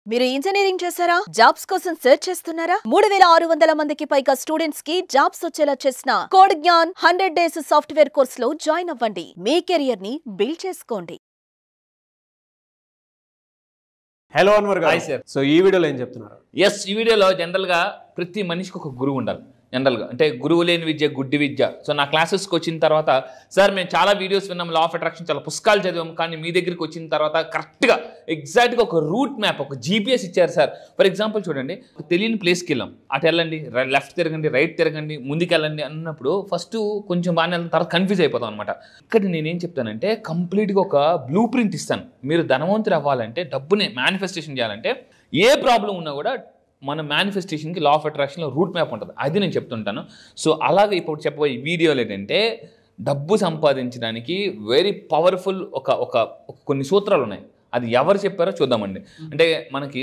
మీరు ఇంజనీరింగ్ చేశారా? జాబ్స్ కోసం సెర్చ్ చేస్తున్నారా? 3600 మందికి పైగా స్టూడెంట్స్ కి జాబ్స్ వచ్చేలా చేసిన కోడ్ జ్ఞాన్ 100 డేస్ సాఫ్ట్వేర్ కోర్సులో జాయిన్ అవ్వండి. మీ కెరియర్ ని బిల్డ్ చేసుకోండి. హలో అన్వర్ గారు. Hi sir. సో ఈ వీడియోలో ఏం చెప్తున్నారు? ఈ వీడియోలో జనరల్గా ప్రతి మనిషికి ఒక గురువు ఉండాలి. జనరల్గా అంటే గురువు లేని విద్య గుడ్డి విద్య. సో నా క్లాసెస్కి వచ్చిన తర్వాత సార్ మేము చాలా వీడియోస్ విన్నాం, లా ఆఫ్ అట్రాక్షన్ చాలా పుస్తకాలు చదివాము, కానీ మీ దగ్గరికి వచ్చిన తర్వాత కరెక్ట్గా ఎగ్జాక్ట్గా ఒక రూట్ మ్యాప్, ఒక జీపీఎస్ ఇచ్చారు సార్. ఫర్ ఎగ్జాంపుల్ చూడండి, ఒక తెలియని ప్లేస్కి వెళ్ళాం, అటు వెళ్ళండి, లెఫ్ట్ తిరగండి, రైట్ తిరగండి, ముందుకు వెళ్ళండి అన్నప్పుడు ఫస్ట్ కొంచెం బాగానే వెళ్ళిన తర్వాత కన్ఫ్యూజ్ అయిపోతాం అనమాట. ఇక్కడ నేనేం చెప్తానంటే కంప్లీట్గా ఒక బ్లూ ప్రింట్ ఇస్తాను. మీరు ధనవంతులు అవ్వాలంటే, డబ్బుని మేనిఫెస్టేషన్ చేయాలంటే ఏ ప్రాబ్లం ఉన్నా కూడా మన మేనిఫెస్టేషన్కి లా ఆఫ్ అట్రాక్షన్లో రూట్ మ్యాప్ ఉంటుంది, అది నేను చెప్తుంటాను. సో అలాగే ఇప్పుడు చెప్పబోయే వీడియోలు ఏంటంటే డబ్బు సంపాదించడానికి వెరీ పవర్ఫుల్ ఒక కొన్ని సూత్రాలు ఉన్నాయి. అది ఎవరు చెప్పారో చూద్దామండి. అంటే మనకి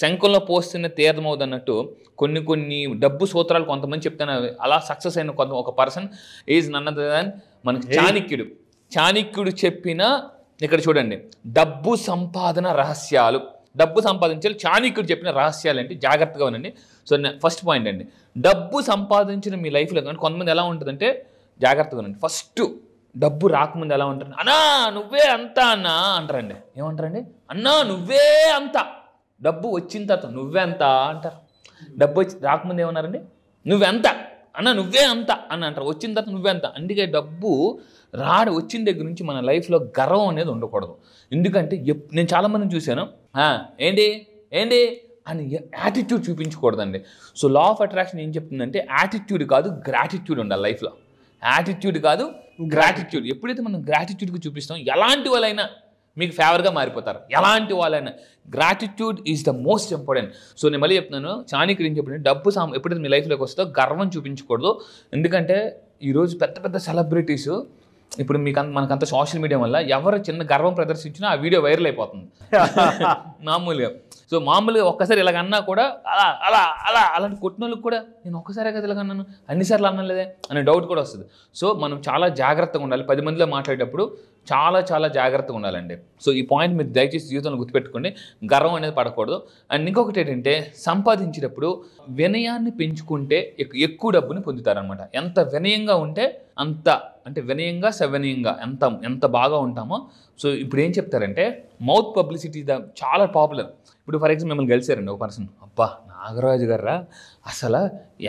శంఖంలో పోస్తున్న తీర్థమవుదు అన్నట్టు కొన్ని డబ్బు సూత్రాలు కొంతమంది చెప్తాను. అలా సక్సెస్ అయిన ఒక person is none other than మనకి చాణక్యుడు చెప్పిన, ఇక్కడ చూడండి, డబ్బు సంపాదన రహస్యాలు. డబ్బు సంపాదించాలి, చాణక్యుడు చెప్పిన రహస్యాలు ఏంటి, జాగ్రత్తగా ఉండండి. సో ఫస్ట్ పాయింట్ అండి, డబ్బు సంపాదించిన మీ లైఫ్లో కానీ కొంతమంది ఎలా ఉంటుందంటే, జాగ్రత్తగా ఉండండి. ఫస్ట్ డబ్బు రాకముందు ఎలా ఉంటారు, అన్నా నువ్వే అంతా అన్నా అంటారండి. ఏమంటారండి? అన్నా నువ్వే అంతా. డబ్బు వచ్చిన తర్వాత నువ్వే అంతా అంటారు. డబ్బు రాకముందు ఏమన్నారండి? నువ్వెంత అన్నా, నువ్వే అంత అని అంటారు. వచ్చిన తర్వాత నువ్వే అంత. అందుకే డబ్బు వచ్చిన దగ్గర నుంచి మన లైఫ్లో గర్వం అనేది ఉండకూడదు. ఎందుకంటే నేను చాలామందిని చూశాను, ఏంటి అని యాటిట్యూడ్ చూపించకూడదండి. సో లా ఆఫ్ అట్రాక్షన్ ఏం చెప్తుందంటే యాటిట్యూడ్ కాదు గ్రాటిట్యూడ్ ఉండాలి లైఫ్లో. యాటిట్యూడ్ కాదు గ్రాటిట్యూడ్. ఎప్పుడైతే మనం గ్రాటిట్యూడ్కి చూపిస్తాం, ఎలాంటి వాళ్ళైనా మీకు ఫేవర్గా మారిపోతారు. ఎలాంటి వాళ్ళైనా gratitude is the most important. So నేను మళ్ళీ చెప్తున్నాను, చాణక్యుడు ఏం చెప్పండి, డబ్బు ఎప్పుడైతే మీ లైఫ్లోకి వస్తుందో గర్వం చూపించకూడదు. ఎందుకంటే ఈరోజు పెద్ద సెలబ్రిటీస్, ఇప్పుడు మనకంత సోషల్ మీడియా వల్ల ఎవరు చిన్న గర్వం ప్రదర్శించినా ఆ వీడియో వైరల్ అయిపోతుంది మామూలుగా. సో మామూలుగా ఒక్కసారి ఇలాగన్నా కూడా అలాంటి కొట్టిన వాళ్ళకి కూడా నేను ఒక్కసారే కదా ఇలాగన్నాను, అన్నిసార్లు అన్నలేదే అనే డౌట్ కూడా వస్తుంది. సో మనం చాలా జాగ్రత్తగా ఉండాలి. 10 మందిలో మాట్లాడేటప్పుడు చాలా జాగ్రత్తగా ఉండాలండి. సో ఈ పాయింట్ మీరు దయచేసి జీవితంలో గుర్తుపెట్టుకోండి. గర్వం అనేది పడకూడదు. అండ్ ఇంకొకటి ఏంటంటే, సంపాదించేటప్పుడు వినయాన్ని పెంచుకుంటే ఎక్కువ డబ్బుని పొందుతారనమాట. ఎంత వినయంగా ఉంటే అంత, అంటే వినయంగా సవినయంగా ఎంత బాగా ఉంటామో. సో ఇప్పుడు ఏం చెప్తారంటే, మౌత్ పబ్లిసిటీ చాలా పాపులర్. ఇప్పుడు ఫర్ ఎగ్జాంపుల్ మిమ్మల్ని కలిసారండి ఒక పర్సన్, అబ్బా నాగరాజు గారా అసలు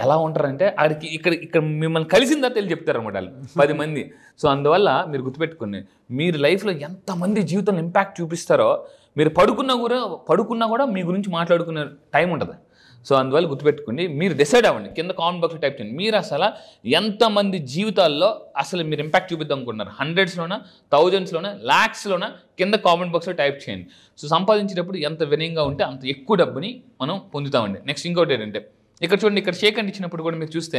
ఎలా ఉంటారంటే, ఆడికి ఇక్కడ మిమ్మల్ని కలిసిన తర్వాత వెళ్ళి చెప్తారనమాట వాళ్ళు 10 మంది. సో అందువల్ల మీరు గుర్తుపెట్టుకోండి, మీరు లైఫ్లో ఎంతమంది జీవితంలో ఇంపాక్ట్ చూపిస్తారో, మీరు పడుకున్నా కూడా మీ గురించి మాట్లాడుకునే టైం ఉంటుంది. సో అందువల్ల గుర్తుపెట్టుకోండి, మీరు డిసైడ్ అవ్వండి. కింద కామెంట్ బాక్స్లో టైప్ చేయండి, మీరు అసలు ఎంతమంది జీవితాల్లో అసలు మీరు ఇంపాక్ట్ చూపిద్దాం అనుకుంటున్నారు. 100స్లోనా, 1000స్లోనా, lakhsలోనా, కింద కామెంట్ బాక్స్లో టైప్ చేయండి. సో సంపాదించేటప్పుడు ఎంత వినయంగా ఉంటే అంత ఎక్కువ డబ్బుని మనం పొందుతామండి. నెక్స్ట్ ఇంకోటి ఏంటంటే, ఇక్కడ చూడండి, ఇక్కడ షేక్ హ్యాండ్ ఇచ్చినప్పుడు కూడా మీరు చూస్తే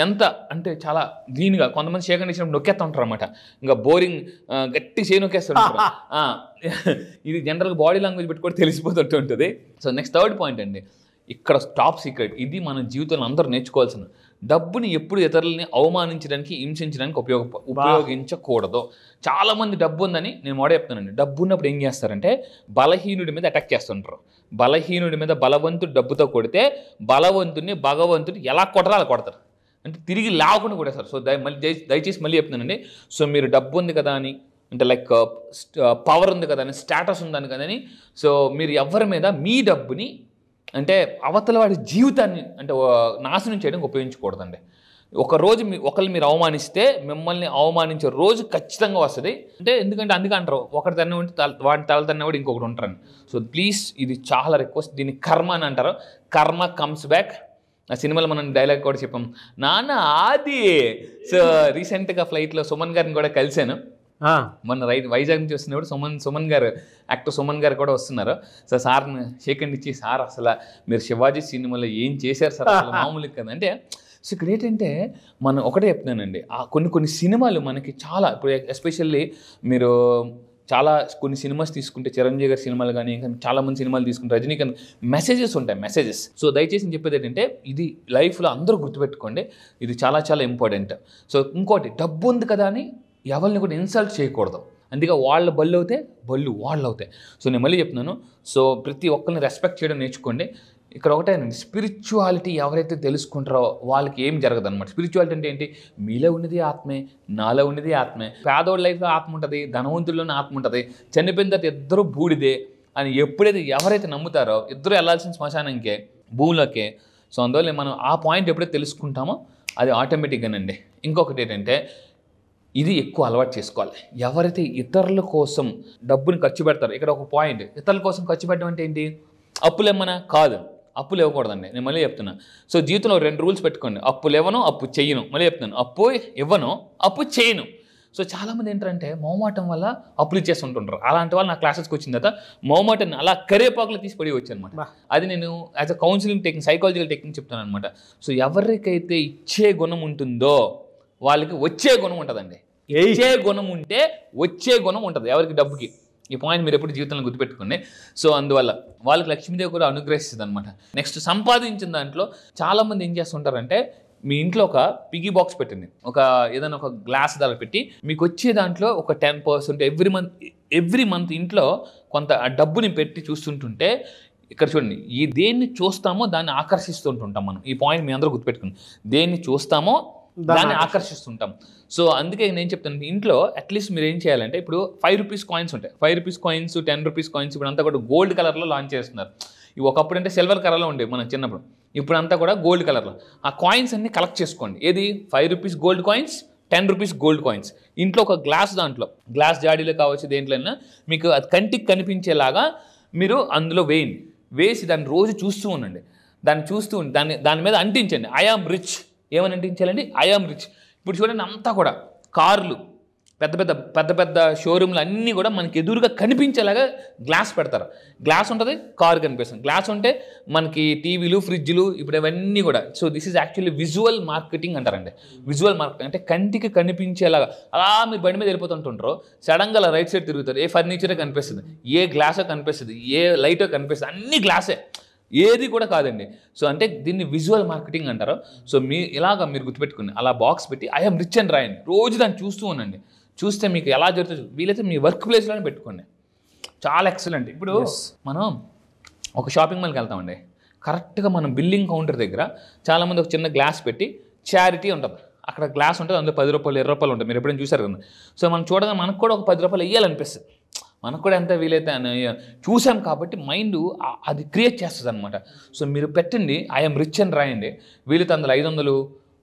ఎంత అంటే చాలా దీనిగా, కొంతమంది షేక్ హ్యాండ్ ఇచ్చినప్పుడు నొక్కేస్తూ ఉంటారు అనమాట. ఇంకా బోరింగ్ గట్టి చేయి నొక్కేస్తుంటారు. ఇది జనరల్గా బాడీ లాంగ్వేజ్ పెట్టి కూడా తెలిసిపోతుంటూ ఉంటుంది. సో నెక్స్ట్ థర్డ్ పాయింట్ అండి, ఇక్కడ టాప్ సీక్రెట్, ఇది మన జీవితంలో అందరూ నేర్చుకోవాల్సిన, డబ్బుని ఎప్పుడు ఇతరులని అవమానించడానికి, హింసించడానికి ఉపయోగించకూడదు. చాలామంది డబ్బు ఉందని నేను మోడే చెప్తానండి, డబ్బు ఉన్నప్పుడు ఏం చేస్తారంటే బలహీనుడి మీద అటాక్ చేస్తుంటారు. బలహీనుడి మీద బలవంతుడు డబ్బుతో కొడితే బలవంతుడిని భగవంతుడు ఎలా కొడతారో అలా కొడతారు, అంటే తిరిగి లేకుండా కొడేస్తారు. సో దయచేసి మళ్ళీ చెప్తున్నానండి, సో మీరు డబ్బు ఉంది కదా అని, అంటే లైక్ పవర్ ఉంది కదా అని, స్టేటస్ ఉందని కదా అని, సో మీరు ఎవరి మీద మీ డబ్బుని, అంటే అవతల వాడి జీవితాన్ని అంటే నాశనం చేయడానికి ఉపయోగించకూడదండి. ఒకరోజు ఒకరిని మీరు అవమానిస్తే మిమ్మల్ని అవమానించే రోజు ఖచ్చితంగా వస్తుంది. అంటే ఎందుకంటే అందుకే అంటారు, ఒకటి తన్న ఉంటే వాడిని తల తన్న కూడా ఇంకొకటి ఉంటారని. సో ప్లీజ్, ఇది చాలా రిక్వెస్ట్. దీన్ని కర్మ అని అంటారు. కర్మ కమ్స్ బ్యాక్. ఆ సినిమాలో మనం డైలాగ్ కూడా చెప్పాం, నాన్న ఆది. సో రీసెంట్గా ఫ్లైట్లో సుమన్ గారిని కూడా కలిశాను. మొన్న వైజాగ్ నుంచి వస్తున్నప్పుడు సుమన్ గారు, యాక్టర్ సుమన్ గారు కూడా వస్తున్నారు. సో సార్ని షేక్ హ్యాండ్ ఇచ్చి, సార్ అసలు మీరు శివాజీ సినిమాలో ఏం చేశారు సార్, అసలు మామూలు కదా అంటే. సో ఇక్కడ ఏంటంటే మనం ఒకటే చెప్తున్నానండి, కొన్ని సినిమాలు మనకి చాలా, ఇప్పుడు ఎస్పెషల్లీ మీరు కొన్ని సినిమాస్ తీసుకుంటే, చిరంజీవి గారి సినిమాలు కానీ ఇంకా చాలామంది సినిమాలు తీసుకుంటే, రజనీకాంత్ మెసేజెస్ ఉంటాయి, మెసేజెస్. సో దయచేసి నేను చెప్పేది ఏంటంటే, ఇది లైఫ్లో అందరూ గుర్తుపెట్టుకోండి, ఇది చాలా ఇంపార్టెంట్. సో ఇంకోటి, డబ్బు ఉంది కదా అని ఎవరిని కూడా ఇన్సల్ట్ చేయకూడదు. అందుకే వాళ్ళ బళ్ళు అవుతాయి, బళ్ళు వాళ్ళు అవుతాయి. సో నేను మళ్ళీ చెప్తున్నాను, సో ప్రతి ఒక్కరిని రెస్పెక్ట్ చేయడం నేర్చుకోండి. ఇక్కడ ఒకటేనండి, స్పిరిచువాలిటీ ఎవరైతే తెలుసుకుంటారో వాళ్ళకి ఏం జరగదు అనమాట. స్పిరిచువాలిటీ అంటే ఏంటి? మీలో ఉన్నది ఆత్మే, నాలో ఉన్నది ఆత్మే. పేదోళ్ళ లైఫ్లో ఆత్మ ఉంటుంది, ధనవంతుల్లోనే ఆత్మ ఉంటుంది, చనిపోయిన తర్వాత ఇద్దరు బూడిదే అని ఎప్పుడైతే ఎవరైతే నమ్ముతారో ఇద్దరు వెళ్ళాల్సిన శ్మశానంకే, భూమిలోకే. సో అందువల్ల మనం ఆ పాయింట్ ఎప్పుడైతే తెలుసుకుంటామో అది ఆటోమేటిక్గానండి. ఇంకొకటి ఏంటంటే ఇది ఎక్కువ అలవాటు చేసుకోవాలి. ఎవరైతే ఇతరుల కోసం డబ్బుని ఖర్చు పెడతారో, ఇక్కడ ఒక పాయింట్, ఇతరుల కోసం ఖర్చు పెట్టడం అంటే ఏంటి? అప్పులు ఏమన్నా కాదు, అప్పులు ఇవ్వకూడదండి. నేను మళ్ళీ చెప్తున్నా. సో జీవితంలో 2 రూల్స్ పెట్టుకోండి, అప్పులు ఇవ్వను, అప్పు చెయ్యను. మళ్ళీ చెప్తున్నాను, అప్పు ఇవ్వను, అప్పు చేయను. సో చాలామంది ఏంటంటే మొహమాటం వల్ల అప్పులు ఇచ్చేస్తుంటుంటారు. అలాంటి వాళ్ళు నా క్లాసెస్కి వచ్చిన తర్వాత మొహమాటాన్ని అలా కరేపాకులు తీసి పడి వచ్చి అనమాట. అది నేను as a counselling technique, psychological technique చెప్తాను అనమాట. సో ఎవరికైతే ఇచ్చే గుణం ఉంటుందో వాళ్ళకి వచ్చే గుణం ఉంటుందండి. ఇచ్చే గుణం ఉంటే వచ్చే గుణం ఉంటుంది ఎవరికి, డబ్బుకి. ఈ పాయింట్ మీరు ఎప్పుడు జీవితంలో గుర్తుపెట్టుకోండి. సో అందువల్ల వాళ్ళకి లక్ష్మీదేవి కూడా అనుగ్రహిస్తుంది అనమాట. నెక్స్ట్ సంపాదించిన దాంట్లో చాలామంది ఏం చేస్తుంటారంటే, మీ ఇంట్లో ఒక పిగీ బాక్స్ పెట్టండి, ఒక ఏదైనా ఒక గ్లాస్ ధర పెట్టి మీకు వచ్చే దాంట్లో ఒక 10% ఎవ్రీ మంత్ ఇంట్లో కొంత డబ్బుని పెట్టి చూస్తుంటుంటే, ఇక్కడ చూడండి, ఈ దేన్ని చూస్తామో దాన్ని ఆకర్షిస్తుంటుంటాం మనం. ఈ పాయింట్ మీ అందరూ గుర్తుపెట్టుకోండి, దేన్ని చూస్తామో దాన్ని ఆకర్షిస్తుంటాం. సో అందుకే నేను చెప్తాను, ఇంట్లో అట్లీస్ట్ మీరు ఏం చేయాలంటే, ఇప్పుడు 5 రూపీస్ కాయిన్స్ ఉంటాయి, 5 రూపీస్ కాయిన్స్, 10 రూపీస్ కాయిన్స్ ఇప్పుడు అంతా కూడా గోల్డ్ కలర్లో లాంచ్ చేస్తున్నారు. ఇవి ఒకప్పుడు అంటే సిల్వర్ కలర్లో ఉండేవి మనం చిన్నప్పుడు, ఇప్పుడు అంతా కూడా గోల్డ్ కలర్లో. ఆ కాయిన్స్ అన్ని కలెక్ట్ చేసుకోండి. ఏది? 5 rupees gold coins, 10 rupees gold coins. ఇంట్లో ఒక గ్లాస్, దాంట్లో గ్లాస్ జాడీలో కావచ్చు, దేంట్లోనైనా మీకు అది కంటికి కనిపించేలాగా మీరు అందులో వేయండి. వేసి దాన్ని రోజు చూస్తూ ఉండండి. దాన్ని చూస్తూ దాని మీద అంటించండి, ఐ ఆమ్ రిచ్. ఏమని అంటించాలండి? I am rich. ఇప్పుడు చూడండి, అంతా కూడా కార్లు, పెద్ద పెద్ద షోరూమ్లు అన్నీ కూడా మనకి ఎదురుగా కనిపించేలాగా గ్లాస్ పెడతారు. గ్లాస్ ఉంటుంది, కారు కనిపిస్తుంది. గ్లాస్ ఉంటే మనకి టీవీలు, ఫ్రిడ్జ్లు, ఇప్పుడు ఇవన్నీ కూడా. So this is actually visual marketing అంటారండి. విజువల్ మార్కెటింగ్ అంటే కంటికి కనిపించేలాగా. అలా మీరు బండి మీద వెళ్ళిపోతుంటారో సడన్గా అలా రైట్ సైడ్ తిరుగుతారు, ఏ ఫర్నిచరే కనిపిస్తుంది, ఏ గ్లాసో కనిపిస్తుంది, ఏ లైటో కనిపిస్తుంది, అన్ని గ్లాసే, ఏది కూడా కాదండి. సో అంటే దీన్ని విజువల్ మార్కెటింగ్ అంటారు. సో ఇలాగా మీరు గుర్తుపెట్టుకుని అలా బాక్స్ పెట్టి ఐఎమ్ రిచ్ అని రాయండి. రోజు దాన్ని చూస్తూ ఉండండి. చూస్తే మీకు ఎలా జరుగుతుంది, వీలైతే మీ వర్క్ ప్లేస్లోనే పెట్టుకోండి. చాలా ఎక్సలెంట్. ఇప్పుడు మనం ఒక షాపింగ్ మాల్కి వెళ్తామండి, కరెక్ట్గా మనం బిల్లింగ్ కౌంటర్ దగ్గర చాలామంది ఒక చిన్న గ్లాస్ పెట్టి చారిటీ ఉంటుంది, అక్కడ గ్లాస్ ఉంటుంది, అందులో 10 రూపాయలు 20 రూపాయలు ఉంటుంది. మీరు ఎప్పుడైనా చూసారు కదా. సో మనం చూడగా మనకు కూడా ఒక 10 రూపాయలు వేయాలనిపిస్తుంది, మనకు కూడా ఎంత వీలైతే చూసాం కాబట్టి మైండ్ అది క్రియేట్ చేస్తుంది అనమాట. సో మీరు పెట్టండి ఐఎమ్ రిచ్ అని రాయండి. వీలైతే అందులో 500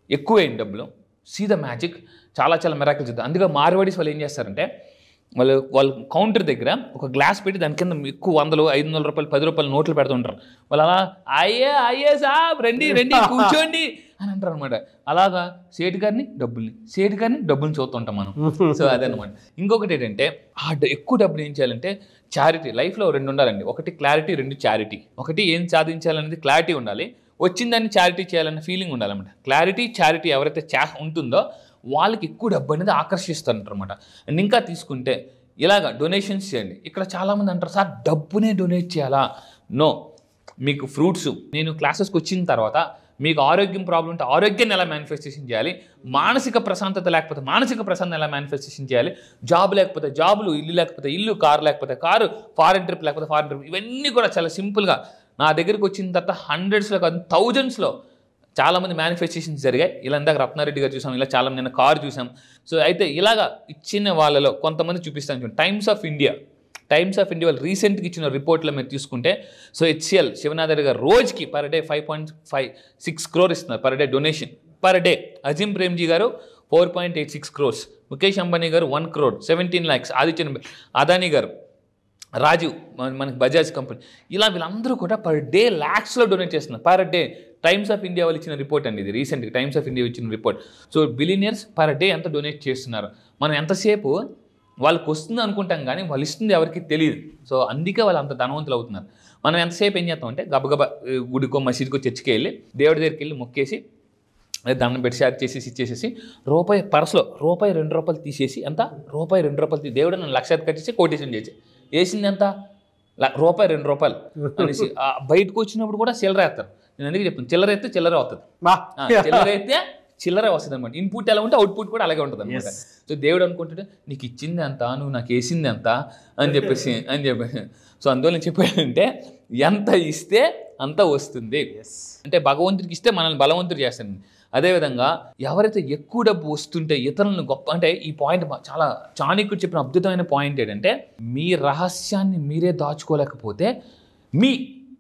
ఎక్కువ వేయండి డబ్బులు. See the magic. చాలా చాలా మిరాకిల్స్ అవుతుంది. అందుకే మార్వాడీస్ వాళ్ళు ఏం చేస్తారంటే, వాళ్ళు కౌంటర్ దగ్గర ఒక గ్లాస్ పెట్టి దాని కింద ఎక్కువ 100, 500 రూపాయలు, 10 రూపాయలు నోట్లు పెడుతుంటారు. వాళ్ళు అలా అయ్యే సాబ్ రండి కూర్చోండి అని అంటారు అనమాట. అలాగా సేటు గారిని డబ్బుల్ని చూస్తుంటాం మనం. సో అదనమాట. ఇంకొకటి ఏంటంటే, ఎక్కువ డబ్బులు ఏం చేయాలంటే చారిటీ. లైఫ్లో 2 ఉండాలండి, ఒకటి క్లారిటీ, 2 చారిటీ. ఒకటి ఏం సాధించాలనేది క్లారిటీ ఉండాలి, వచ్చిందాన్ని చారిటీ చేయాలన్న ఫీలింగ్ ఉండాలన్నమాట. క్లారిటీ, చారిటీ ఎవరైతే ఉంటుందో వాళ్ళకి ఎక్కువ డబ్బు అనేది ఆకర్షిస్తారనమాట. అండ్ ఇంకా తీసుకుంటే ఇలాగ డొనేషన్స్ చేయండి. ఇక్కడ చాలామంది అంటారు, సార్ డబ్బునే డొనేట్ చేయాలా? నో, మీకు ఫ్రూట్స్. నేను క్లాసెస్కి వచ్చిన తర్వాత మీకు ఆరోగ్యం ప్రాబ్లం ఉంటే ఆరోగ్యాన్ని ఎలా మేనిఫెస్టేషన్ చేయాలి, మానసిక ప్రశాంతత లేకపోతే మానసిక ప్రశాంతత ఎలా మేనిఫెస్టేషన్ చేయాలి, జాబ్ లేకపోతే జాబులు, ఇల్లు లేకపోతే ఇల్లు, కారు లేకపోతే కారు, ఫారెన్ ట్రిప్ లేకపోతే ఫారెన్ ట్రిప్, ఇవన్నీ కూడా చాలా సింపుల్గా నా దగ్గరికి వచ్చిన తర్వాత హండ్రెడ్స్లో కాదు థౌజండ్స్లో చాలామంది మేనిఫెస్టేషన్స్ జరిగాయి. ఇలా ఇందాక రత్నారెడ్డి గారు చూసాం, ఇలా చాలా నిన్న కారు చూసాం. సో అయితే ఇలాగా ఇచ్చిన వాళ్ళలో కొంతమంది చూపిస్తాను చూడండి. టైమ్స్ ఆఫ్ ఇండియా వాళ్ళు రీసెంట్గా ఇచ్చిన రిపోర్ట్లో మీరు తీసుకుంటే, సో HCL శివనాథ్ గారు రోజుకి పర్ డే 5.56 crore ఇస్తున్నారు per day donation per day. Azeem Premji గారు 4.86 crores, ముఖేష్ అంబానీ గారు 1 crore 17 lakhs, అదానీ గారు, రాజీవ్ మనకి బజాజ్ కంపెనీ, ఇలా వీళ్ళందరూ కూడా పర్ డే ల్యాక్స్లో డొనేట్ చేస్తున్నారు per day. Times of India వాళ్ళు ఇచ్చిన రిపోర్ట్ అండి ఇది, రీసెంట్గా టైమ్స్ ఆఫ్ ఇండియా ఇచ్చిన report. So billionaires per day ఎంత డొనేట్ చేస్తున్నారు. మనం ఎంతసేపు వాళ్ళకి వస్తుంది అనుకుంటాం కానీ వాళ్ళు ఇస్తుంది ఎవరికి తెలియదు. సో అందుకే వాళ్ళు అంత ధనవంతులు అవుతున్నారు. మనం ఎంతసేపు ఏం చేస్తామంటే గబగబా గుడికో మసీదుకో చర్చికి వెళ్ళి దేవుడి దగ్గరికి వెళ్ళి మొక్కేసి దండం పెట్టి షేర్ చేసేసి ఇచ్చేసేసి రూపాయి పర్సులో రూపాయి 2 రూపాయలు తీసేసి ఎంత రూపాయి 2 రూపాయలు దేవుడు నన్ను 1,00,000 కట్టేసి కోటేషన్ చేసి వేసింది ఎంత రూపాయి 2 రూపాయలు అనేసి బయటకు వచ్చినప్పుడు కూడా చిల్లర వేస్తారు. నేను అందుకే చెప్తాను, చిల్లర ఎత్తే చిల్లర అవుతుంది, చిల్లర అయితే చిల్లర వస్తుంది అనమాట. ఇన్పుట్ ఎలా ఉంటే అవుట్పుట్ కూడా అలాగే ఉంటుంది అనమాట. సో దేవుడు అనుకుంటాడు నీకు ఇచ్చింది ఎంత, నువ్వు నాకు వేసింది ఎంత అని చెప్పేసి సో అందువల్ల నేను చెప్పాడంటే ఎంత ఇస్తే అంత వస్తుంది. అంటే భగవంతుడికి ఇస్తే మనల్ని బలవంతుడు చేస్తాడు. అదేవిధంగా ఎవరైతే ఎక్కువ డబ్బు వస్తుంటే ఇతరులను గొప్ప, అంటే ఈ పాయింట్ చాలా చాణక్యుడు చెప్పిన అద్భుతమైన పాయింట్ ఏంటంటే మీ రహస్యాన్ని మీరే దాచుకోలేకపోతే మీ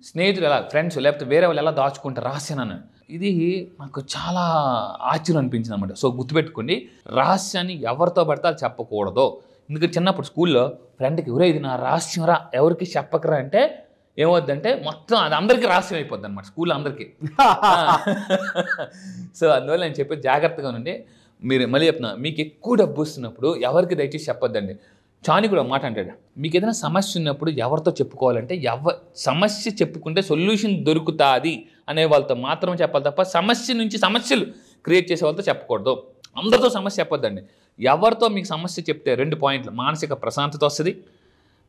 స్నేహితులు ఎలా, ఫ్రెండ్స్ లేకపోతే వేరే వాళ్ళు ఎలా దాచుకుంటారు రహస్యాన్ని. ఇది నాకు చాలా ఆశ్చర్యం అనిపించింది అనమాట. సో గుర్తుపెట్టుకోండి, రహస్యాన్ని ఎవరితో పడితే అది చెప్పకూడదు. ఎందుకంటే చిన్నప్పుడు స్కూల్లో ఫ్రెండ్కి ఎవరో ఇది నా రహస్యం రా ఎవరికి చెప్పకరా అంటే ఏమవుద్దంటే మొత్తం అది అందరికీ రహస్యం అయిపోద్ది అనమాట, స్కూల్లో అందరికీ. సో అందువల్ల నేను చెప్పే జాగ్రత్తగా ఉండండి. మీరు మళ్ళీ చెప్తున్నా, మీకు ఎక్కువ డబ్బు వస్తున్నప్పుడు ఎవరికి దయచేసి చెప్పొద్దండి. చాణక్యుడు ఒక మాట అంటాడు, మీకు ఏదైనా సమస్య ఉన్నప్పుడు ఎవరితో చెప్పుకోవాలంటే సమస్య చెప్పుకుంటే సొల్యూషన్ దొరుకుతుంది అనే వాళ్ళతో మాత్రమే చెప్పాలి తప్ప సమస్య నుంచి సమస్యలు క్రియేట్ చేసే వాళ్ళతో చెప్పకూడదు. అందరితో సమస్య చెప్పొద్దండి. ఎవరితో మీకు సమస్య చెప్తే 2 పాయింట్లు, మానసిక ప్రశాంతత వస్తుంది,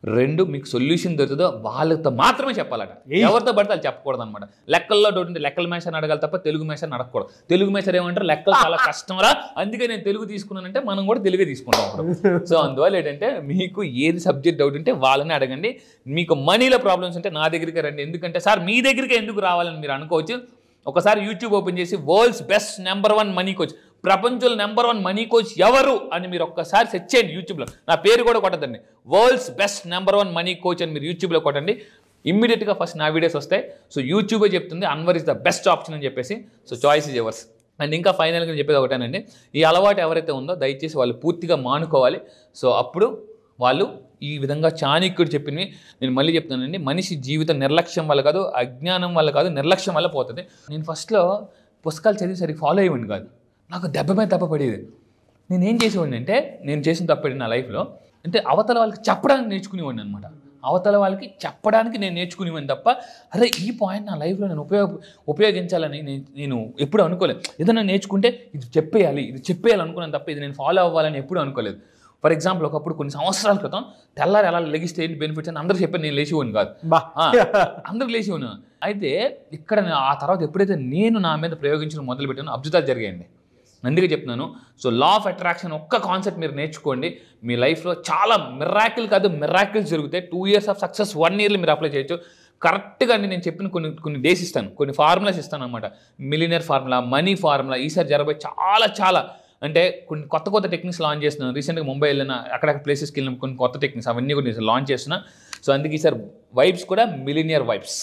2 మీకు సొల్యూషన్ దొరుకుతుందో వాళ్ళతో మాత్రమే చెప్పాలట. ఎవరితో పడితే వాళ్ళు చెప్పకూడదు అనమాట. లెక్కల్లో డౌట్ లెక్కల మేషాన్ని అడగాలి తప్ప తెలుగు మేషాన్ని అడగకూడదు. తెలుగు మేషారు ఏమంటారు, లెక్కలు చాలా కష్టంరా అందుకే నేను తెలుగు తీసుకున్నానంటే మనం కూడా తెలుగే తీసుకుంటాం అప్పుడు. సో అందువల్ల ఏంటంటే మీకు ఏది సబ్జెక్ట్ డౌట్ ఉంటే వాళ్ళని అడగండి. మీకు మనీలో ప్రాబ్లమ్స్ ఉంటే నా దగ్గరికి రండి. ఎందుకంటే సార్ మీ దగ్గరికి ఎందుకు రావాలని మీరు అనుకోవచ్చు. ఒకసారి యూట్యూబ్ ఓపెన్ చేసి వరల్డ్స్ బెస్ట్ #1 మనీ కోచ్, ప్రపంచంలో #1 మనీ కోచ్ ఎవరు అని మీరు ఒక్కసారి సెర్చ్ చేయండి యూట్యూబ్లో. నా పేరు కూడా కొట్టదండి, వరల్డ్స్ బెస్ట్ #1 మనీ కోచ్ అని మీరు యూట్యూబ్లో కొట్టండి. ఇమ్మీడియట్గా ఫస్ట్ నా వీడియోస్ వస్తాయి. సో యూట్యూబే చెప్తుంది Anwar is the best option అని చెప్పేసి. So choice is yours. And ఇంకా ఫైనల్గా చెప్పేది ఒకటేనండి, ఈ అలవాటు ఎవరైతే ఉందో దయచేసి వాళ్ళు పూర్తిగా మానుకోవాలి. సో అప్పుడు వాళ్ళు ఈ విధంగా చాణక్యుడు చెప్పినవి నేను మళ్ళీ చెప్తానండి, మనిషి జీవితం నిర్లక్ష్యం వల్ల కాదు, అజ్ఞానం వల్ల కాదు, నిర్లక్ష్యం వల్ల పోతుంది. నేను ఫస్ట్లో పుస్తకాలు చదివి సరిగ్గా ఫాలో అయ్యేవాడిని కాదు, నాకు దెబ్బ మీద దెబ్బ పడేది. నేనేం చేసేవాడిని అంటే, నేను చేసిన తప్పేది నా లైఫ్లో అంటే అవతల వాళ్ళకి చెప్పడానికి నేర్చుకునేవాడిని అనమాట. అవతల వాళ్ళకి చెప్పడానికి నేను నేర్చుకునేవాడిని తప్ప అరే ఈ పాయింట్ నా లైఫ్లో నేను ఉపయోగించాలని నేను ఎప్పుడు అనుకోలేదు. ఏదైనా నేర్చుకుంటే ఇది చెప్పేయాలి అనుకున్నాను తప్ప ఇది నేను ఫాలో అవ్వాలని ఎప్పుడు అనుకోలేదు. ఫర్ ఎగ్జాంపుల్ ఒకప్పుడు కొన్ని సంవత్సరాల క్రితం తెల్లారి ఎలా లెగిస్తే ఏంటి బెనిఫిట్స్ అని అందరూ చెప్పాను, నేను లేచిపోను కాదు, అందరూ లేచిపోను. అయితే ఇక్కడ ఆ తర్వాత ఎప్పుడైతే నేను నా మీద ప్రయోగించడం మొదలుపెట్టానో అద్భుతాలు జరిగాయండి. అందుకే చెప్తున్నాను. సో లా ఆఫ్ అట్రాక్షన్ ఒక్క కాన్సెప్ట్ మీరు నేర్చుకోండి, మీ లైఫ్లో చాలా మిరాకిల్స్ జరుగుతాయి. 2 years ఆఫ్ సక్సెస్ 1 yearలో మీరు అప్లై చేయొచ్చు. కరెక్ట్గా అండి నేను చెప్పిన కొన్ని డేస్ ఇస్తాను, కొన్ని ఫార్ములాస్ ఇస్తాను అనమాట. మిలియనర్ ఫార్ములా, మనీ ఫార్ములా, ఈసారి జరగబోయే చాలా అంటే కొన్ని కొత్త టెక్నిక్స్ లాంచ్ చేస్తున్నాను. రీసెంట్గా ముంబై వెళ్ళిన అక్కడక్కడ ప్లేసెస్కి వెళ్ళిన కొన్ని కొత్త టెక్నిక్స్ అవన్నీ కూడా నేను లాంచ్ చేస్తున్నా. సో అందుకే ఈసారి వైబ్స్ కూడా మిలియనియర్ వైబ్స్.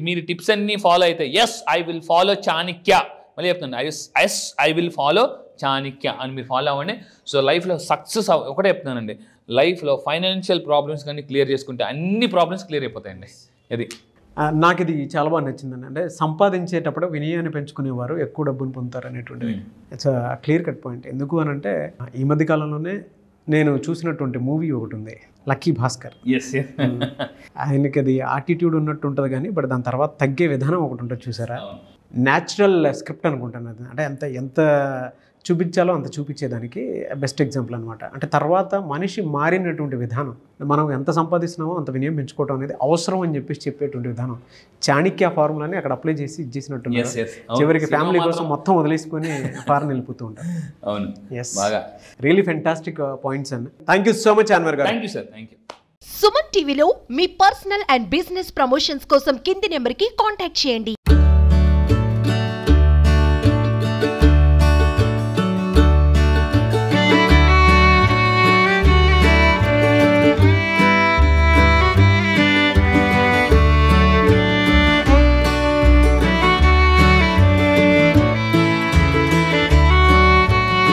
మీరు టిప్స్ అన్నీ ఫాలో అయితే as I will follow Chanakya, మళ్ళీ చెప్తాను as I will follow Chanakya అని మీరు ఫాలో అవ్వండి. సో లైఫ్లో సక్సెస్ ఒకటే చెప్తున్నానండి, లైఫ్లో ఫైనాన్షియల్ ప్రాబ్లమ్స్ కానీ క్లియర్ చేసుకుంటే అన్ని ప్రాబ్లమ్స్ క్లియర్ అయిపోతాయండి. అది నాకు ఇది చాలా బాగా నచ్చిందండి. అంటే సంపాదించేటప్పుడు వినయాన్ని పెంచుకునేవారు ఎక్కువ డబ్బును పొందుతారు అనేటువంటిది ఇట్స్ క్లియర్ కట్ పాయింట్. ఎందుకు అని అంటే ఈ మధ్య కాలంలోనే నేను చూసినటువంటి మూవీ ఒకటి ఉంది, లక్కీ భాస్కర్. ఆయనకి అది ఆటిట్యూడ్ ఉన్నట్టు ఉంటుంది కానీ బట్ దాని తర్వాత తగ్గే విధానం ఒకటి ఉంటుంది చూసారా, న్యాచురల్ స్క్రిప్ట్ అనుకుంటాను అది. అంటే ఎంత చూపించాలో అంత చూపించేదానికి బెస్ట్ ఎగ్జాంపుల్ అనమాట. అంటే తర్వాత మనిషి మారినటువంటి విధానం, మనం ఎంత సంపాదిస్తున్నామో అంత వినియోగం పెంచుకోవడం అనేది అవసరం అని చెప్పేటువంటి విధానం. చాణక్య ఫార్ములాని అక్కడ అప్లై చేసి ఇచ్చేసినట్టు చివరికి ఫ్యామిలీ కోసం మొత్తం వదిలేసుకొని ఫారెన్ వెళ్ళిపోతూ ఉంటారు. అవును, రియలీ ఫెంటాస్టిక్ పాయింట్స్ అండి. Thank you so much Anwar గారు. Thank you sir. Thank you. Suman టీవీలో మీ పర్సనల్ అండ్ బిజినెస్ ప్రమోషన్స్ కోసం కింది నెంబర్కి కాంటాక్ట్ చేయండి.